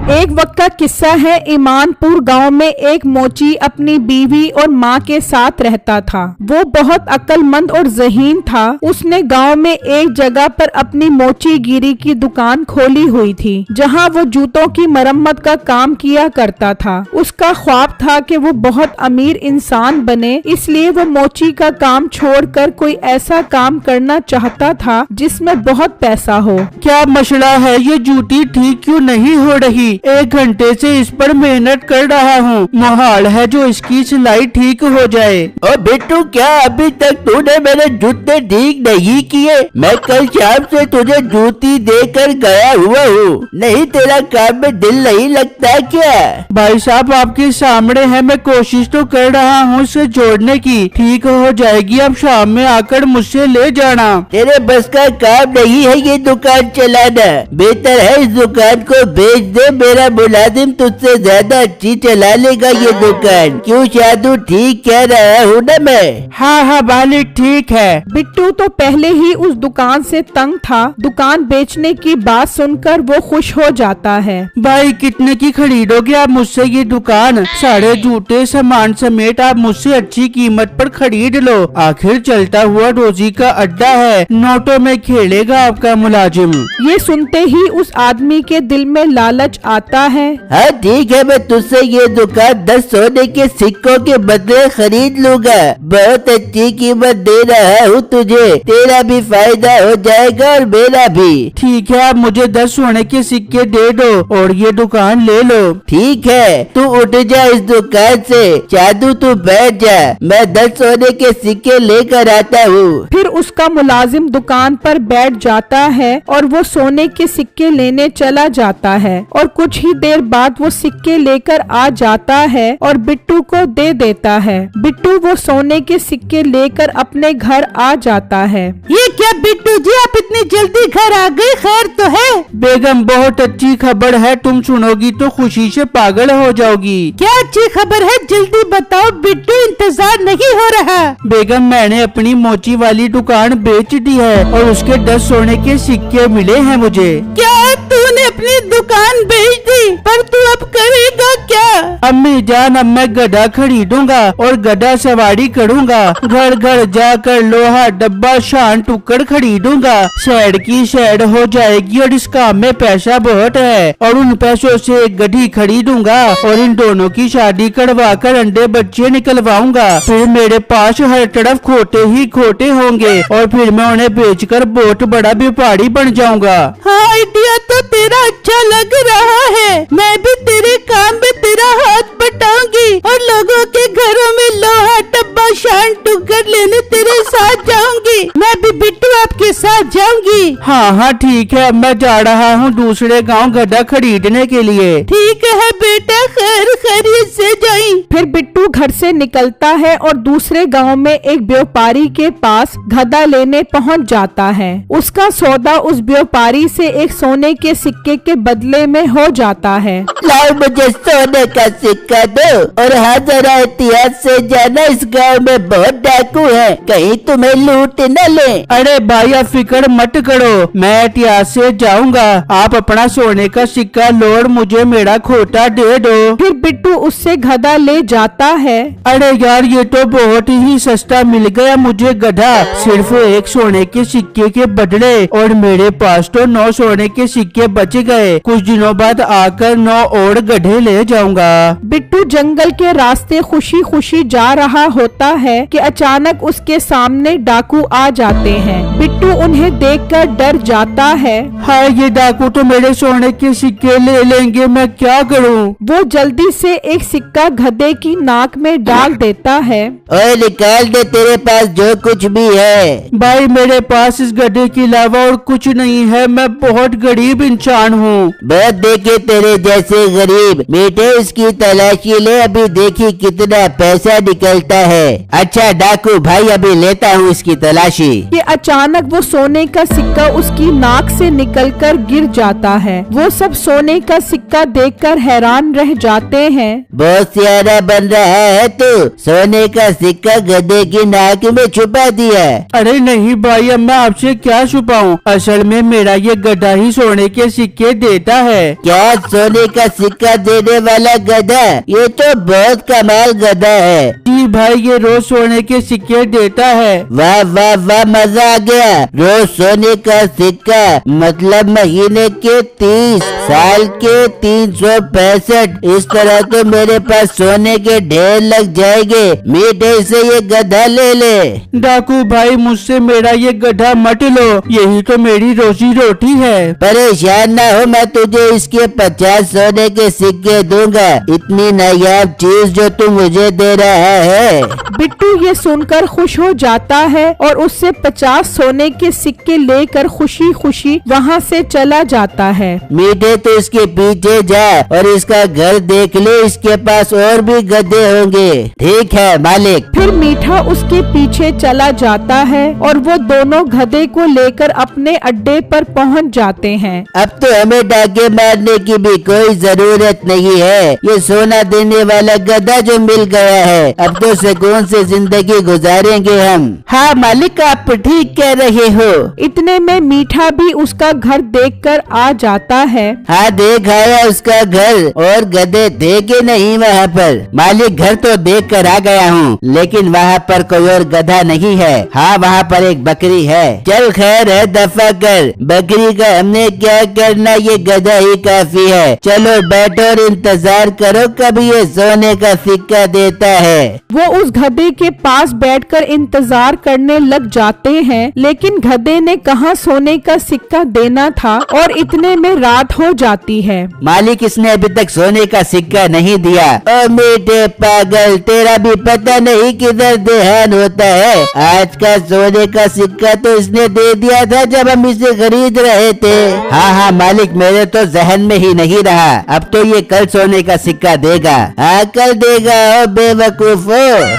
एक वक्त का किस्सा है। ईमानपुर गांव में एक मोची अपनी बीवी और माँ के साथ रहता था। वो बहुत अक्लमंद और ज़हीन था। उसने गांव में एक जगह पर अपनी मोची गिरी की दुकान खोली हुई थी, जहां वो जूतों की मरम्मत का काम किया करता था। उसका ख्वाब था कि वो बहुत अमीर इंसान बने, इसलिए वो मोची का काम छोड़कर कोई ऐसा काम करना चाहता था जिसमें बहुत पैसा हो। क्या मसला है? ये जूती ठीक क्यों नहीं हो रही? 1 घंटे से इस पर मेहनत कर रहा हूँ। मुहाल है जो इसकी सिलाई ठीक हो जाए। और बिट्टू, क्या अभी तक तूने मेरे जूते ठीक नहीं किए? मैं कल शाम से तुझे जूती देकर गया हुआ हूँ। नहीं, तेरा काम में दिल नहीं लगता क्या? भाई साहब, आपके सामने है, मैं कोशिश तो कर रहा हूँ इसे जोड़ने की। ठीक हो जाएगी, अब शाम में आकर मुझसे ले जाना। तेरे बस का काम नहीं है ये दुकान चलाना। बेहतर है इस दुकान को बेच दे। मेरा मुलाजिम तुझसे ज्यादा अच्छी चला लेगा ये दुकान। क्यों शादू, ठीक कह रहा हूँ ना मैं? हाँ मालिक, ठीक है। बिट्टू तो पहले ही उस दुकान से तंग था। दुकान बेचने की बात सुनकर वो खुश हो जाता है। भाई, कितने की खरीदोगे आप मुझसे ये दुकान? सारे जूते सामान समेत आप मुझसे अच्छी कीमत पर खरीद लो। आखिर चलता हुआ रोजी का अड्डा है, नोटों में खेलेगा आपका मुलाजिम। ये सुनते ही उस आदमी के दिल में लालच आता है। हाँ ठीक है, मैं तुझसे ये दुकान 10 सोने के सिक्कों के बदले खरीद लूंगा। बहुत अच्छी कीमत दे रहा हूँ तुझे। तेरा भी फायदा हो जाएगा और मेरा भी। ठीक है, आप मुझे 10 सोने के सिक्के दे दो और ये दुकान ले लो। ठीक है, तू उठ जा इस दुकान से। जादू, तू बैठ जा, मैं 10 सोने के सिक्के लेकर आता हूँ। फिर उसका मुलाजिम दुकान पर बैठ जाता है और वो सोने के सिक्के लेने चला जाता है। और कुछ ही देर बाद वो सिक्के लेकर आ जाता है और बिट्टू को दे देता है। बिट्टू वो सोने के सिक्के लेकर अपने घर आ जाता है। ये क्या बिट्टू जी, आप इतनी जल्दी घर आ गए? खैर तो है? बेगम, बहुत अच्छी खबर है, तुम सुनोगी तो खुशी से पागल हो जाओगी। क्या अच्छी खबर है? जल्दी बताओ बिट्टू, इंतजार नहीं हो रहा। बेगम, मैंने अपनी मोची वाली दुकान बेच दी है और उसके 10 सोने के सिक्के मिले हैं मुझे। क्या तूने अपनी दुकान बेच दी? पर तू अब करेगा क्या? अम्मी जान, अब मैं गधा खरीदूंगा और गधा सवारी करूंगा। घर घर जाकर लोहा डब्बा शान टुकड़ खरीदूंगा। शहर की शहर हो जाएगी और इस काम में पैसा बहुत है। और उन पैसों से एक गधी खरीदूंगा और इन दोनों की शादी करवा कर अंडे बच्चे निकलवाऊंगा। फिर मेरे पास हर तरफ खोटे ही खोटे होंगे और फिर मैं उन्हें बेचकर बहुत बड़ा व्यापारी बन जाऊंगा। हाँ, आइडिया तो तेरा अच्छा लग रहा है। मैं भी तेरे काम में तेरा हाथ बटाऊंगी और लोगों के घरों में लोहा डब्बा शान टुकड़ लेने तेरे साथ जाऊंगी। मैं भी बिट्टू आपके साथ जाऊंगी। हाँ ठीक है, मैं जा रहा हूँ दूसरे गांव गधा खरीदने के लिए। ठीक है बेटा, खैर खैरियत से जाई। फिर बिट्टू घर से निकलता है और दूसरे गांव में एक व्यापारी के पास गधा लेने पहुंच जाता है। उसका सौदा उस व्यापारी से एक सोने के सिक्के के बदले में हो जाता है। लाओ मुझे सोने का सिक्का दो और हाँ, जरा एहतियात से जाना, इस गांव में बहुत डाकू है, कहीं तुम्हें लूट न ले। अरे भाई, आप फिक्र मत करो, मैं एहतियात से जाऊंगा। आप अपना सोने का सिक्का लो और मुझे मेरा खोटा दे दो। फिर बिट्टू उससे गधा ले जाता है। अरे यार, ये तो बहुत ही सस्ता मिल गया मुझे गधा, सिर्फ 1 सोने के सिक्के के बदले। और मेरे पास तो 9 सोने के सिक्के बच गए। कुछ दिनों बाद आकर 9 और गधे ले जाऊंगा। बिट्टू जंगल के रास्ते खुशी खुशी जा रहा होता है कि अचानक उसके सामने डाकू आ जाते हैं। बिट्टू उन्हें देखकर डर जाता है। हाय, ये डाकू तो मेरे सोने के सिक्के ले लेंगे, मैं क्या करूं? वो जल्दी से एक सिक्का गधे की नाक में डाल देता है। ओए, निकाल दे तेरे पास जो कुछ भी है। भाई, मेरे पास इस गधे के अलावा और कुछ नहीं है, मैं बहुत गरीब इंसान हूँ। बहुत देखे तेरे जैसे गरीब। बेटे, उसकी तलाशी ले, अभी देखी कितना पैसा निकलता है। अच्छा डाकू भाई, अभी लेता हूँ इसकी तलाशी। कि अचानक वो सोने का सिक्का उसकी नाक से निकलकर गिर जाता है। वो सब सोने का सिक्का देखकर हैरान रह जाते हैं। बहुत सियारा बन रहा है तू, सोने का सिक्का गधे की नाक में छुपा दिया। अरे नहीं भाई, अब मैं आपसे क्या छुपाऊं, असल में मेरा ये गधा ही सोने के सिक्के देता है। क्या सोने का सिक्का देने वाला गधा? ये तो बहुत कमाल गधा है। जी भाई, ये रोज सोने के सिक्के देता है। वाह वाह वाह, मजा आ गया। रोज सोने का सिक्का मतलब महीने के 30, साल के 365। इस तरह तो मेरे पास सोने के ढेर लग जाएंगे। मीठे से ये गधा ले ले। डाकू भाई, मुझसे मेरा ये गधा मत लो, यही तो मेरी रोजी रोटी है। परेशान ना हो, मैं तुझे इसके 50 सोने के सिक्के दूंगा। इतनी नायाब चीज जो तू मुझे दे रहा है। बिट्टू ये सुनकर खुश हो जाता है और उससे 50 सोने के सिक्के लेकर खुशी खुशी वहाँ से चला जाता है। मीठे तो इसके पीछे जा और इसका घर देख ले, इसके पास और भी गधे होंगे। ठीक है मालिक। फिर मीठा उसके पीछे चला जाता है और वो दोनों गधे को लेकर अपने अड्डे पर पहुंच जाते हैं। अब तो हमें डाके मारने की भी कोई जरूरत नहीं है। ये सोना देने वाला गधा जो मिल गया है, अब तो सुकून से जिंदगी गुजारेंगे हम। हाँ मालिक, आप ठीक कह रहे हो। इतने में मीठा भी उसका घर देखकर आ जाता है। हाँ, देख आया उसका घर, और गधे थे कि नहीं वहाँ पर? मालिक, घर तो देख कर आ गया हूँ, लेकिन वहाँ पर कोई और गधा नहीं है। हाँ, वहाँ पर एक बकरी है। चल खैर है, दफा कर। बकरी का हमने क्या करना, ये गधा ही काफी है। चलो बैठो और इंतजार करो कब ये सोने का सिक्का देता है। वो उस गधे के पास बैठकर इंतजार करने लग जाते हैं, लेकिन गधे ने कहाँ सोने का सिक्का देना था और इतने में रात हो जाती है। मालिक, इसने अभी तक सोने का सिक्का नहीं दिया। ओ मीठे पागल, तेरा भी पता नहीं किधर ध्यान होता है। आज का सोने का सिक्का तो इसने दे दिया था जब हम इसे खरीद रहे थे। हाँ हाँ मालिक, मेरे तो जहन में ही नहीं रहा। अब तो ये कल सोने का सिक्का देगा। हाँ, कल देगा। ओ बेवकूफो।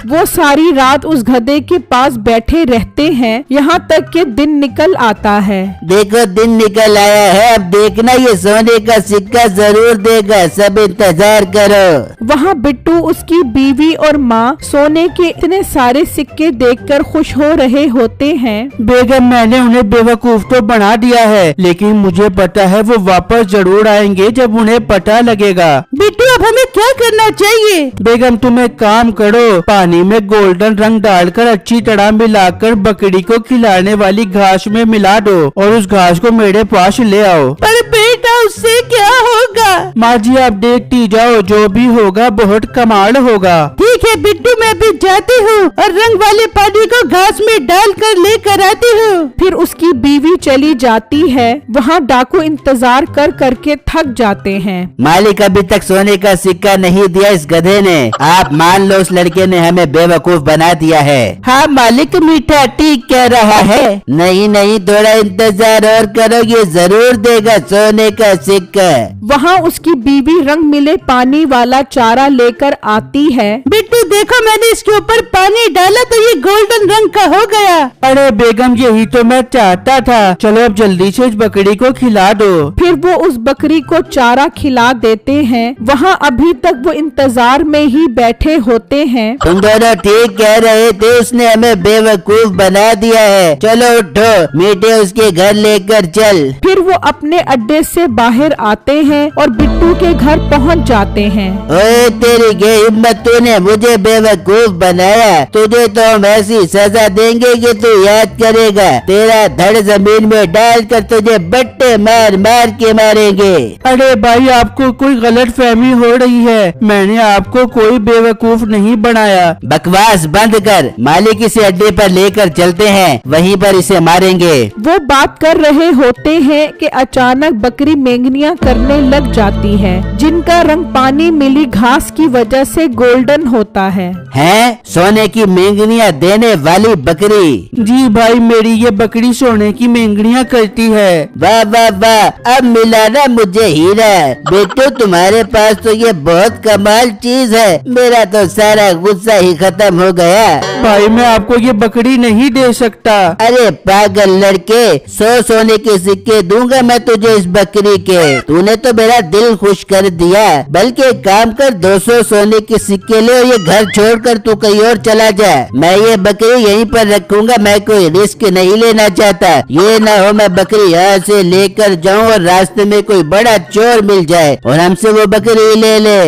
वो सारी रात उस गधे के पास बैठे रहते हैं, यहाँ तक कि दिन निकल आता है। देखो, दिन निकल आया है। अब देखना, ये सोने का सिक्का जरूर देगा। सब इंतजार करो। वहाँ बिट्टू, उसकी बीवी और माँ सोने के इतने सारे सिक्के देखकर खुश हो रहे होते हैं। बेगम, मैंने उन्हें बेवकूफ तो बना दिया है, लेकिन मुझे पता है वो वापस जरूर आएंगे जब उन्हें पता लगेगा। बिट्टू, अब हमें क्या करना चाहिए? बेगम, तुम एक काम करो, पानी में गोल्डन रंग डालकर अच्छी तरह मिलाकर बकरी को खिलाने वाली घास में मिला दो और उस घास को मेरे पास ले आओ। पर बेटा, उससे क्या होगा? माँ जी, आप देखती जाओ, जो भी होगा बहुत कमाल होगा। ठीक है बिट्टू, मैं भी जाती हूँ और रंग वाले पानी को घास में डालकर लेकर आती हूँ। फिर उसकी बीवी चली जाती है। वहाँ डाकू इंतजार कर करके थक जाते हैं। मालिक, अभी तक सोने का सिक्का नहीं दिया इस गधे ने। आप मान लो उस लड़के ने हमें बेवकूफ बना दिया है। हाँ मालिक, मीठा ठीक कह रहा है। नहीं नहीं, थोड़ा इंतजार और करो, ये जरूर देगा सोने का सिक्का। वहाँ उसकी बीवी रंग मिले पानी वाला चारा लेकर आती है। बिट्टू देखो, मैंने इसके ऊपर पानी डाला तो ये गोल्डन रंग का हो गया। अरे बेगम, यही तो मैं चाहता था। चलो अब जल्दी से इस बकरी को खिला दो। फिर वो उस बकरी को चारा खिला देते हैं। वहाँ अभी तक वो इंतजार में ही बैठे होते हैं। तुम दोनों ठीक कह रहे थे, उसने हमें बेवकूफ बना दिया है। चलो उठो, मीठे उसके घर लेकर चल। फिर वो अपने अड्डे से बाहर आते हैं और बिट्टू के घर पहुँच जाते हैं। ओए तेरी ये हिम्मत, तूने मुझे बेवकूफ बनाया। तुझे तो हम ऐसी सजा देंगे कि तू याद करेगा। तेरा धड़ जमीन में डालकर तुझे बट्टे मार मार के मारेंगे। अरे भाई, आपको कोई गलत फहमी हो रही है। मैंने आपको कोई बेवकूफ नहीं बनाया। बकवास बंद कर। मालिक, इसे अड्डे पर लेकर चलते हैं, वहीं पर इसे मारेंगे। वो बात कर रहे होते हैं कि अचानक बकरी मेंगनियां करने लग जाती है, जिनका रंग पानी मिली घास की वजह से गोल्डन होता है। हैं? सोने की मेंगनियां देने वाली बकरी? जी भाई, मेरी ये बकरी सोने की मेंगनियां करती है। वाह वाह वाह, अब मिला ना मुझे हीरा। बेटो, तुम्हारे पास तो ये बहुत कमाल चीज है। मेरा तो सारा गुस्सा ही खत्म हो गया। भाई, मैं आपको ये बकरी नहीं दे सकता। अरे पागल लड़के, 100 सोने के सिक्के दूंगा मैं तुझे इस बकरी के। तूने तो मेरा दिल खुश कर दिया, बल्कि मालिक एक काम कर, 200 सोने के सिक्के ले और ये घर छोड़कर तू कहीं और चला जा। मैं ये बकरी यहीं पर रखूंगा, मैं कोई रिस्क नहीं लेना चाहता। ये ना हो मैं बकरी यहाँ से लेकर जाऊँ और रास्ते में कोई बड़ा चोर मिल जाए और हमसे वो बकरी ले ले।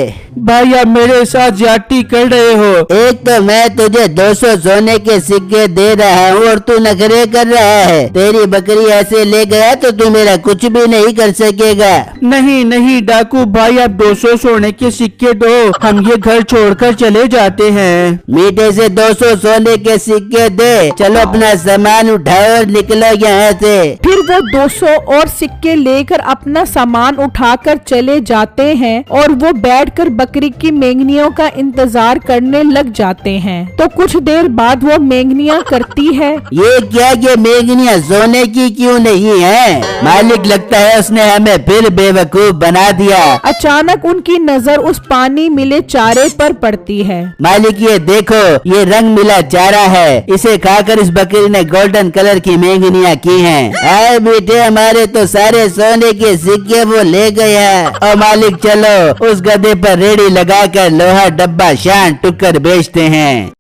भाई आप मेरे साथ ज्यादती कर रहे हो। एक तो मैं तुझे 200 सोने के सिक्के दे रहा हूँ और तू नखरे कर रहा है। तेरी बकरी ऐसे ले गया तो तू मेरा कुछ भी नहीं कर सकेगा। नहीं नहीं डाकू भाई, आप 200 सोने के सिक्के दो, हम ये घर छोड़कर चले जाते हैं। मीठे से 200 सोने के सिक्के दे, चलो अपना सामान उठाओ और निकलो यहाँ से। फिर वो 200 और सिक्के लेकर अपना सामान उठाकर चले जाते हैं और वो बैठकर बकरी की मेंगनियों का इंतजार करने लग जाते हैं। तो कुछ देर बाद वो मेंगनियां करती है, ये क्या, ये मेंगनियां सोने की क्यों नहीं है? मालिक लगता है उसने हमें फिर बेवकूफ बना दिया। अचानक उनकी नजर उस पानी मिले चारे पर पड़ती है। मालिक ये देखो, ये रंग मिला चारा है, इसे खाकर इस बकरी ने गोल्डन कलर की मेंगनियां की हैं। आए बेटे, हमारे तो सारे सोने के सिक्के वो ले गया। और मालिक चलो उस गधे पर रेडी लगाकर लोहा डब्बा शान टुक्कर बेचते हैं।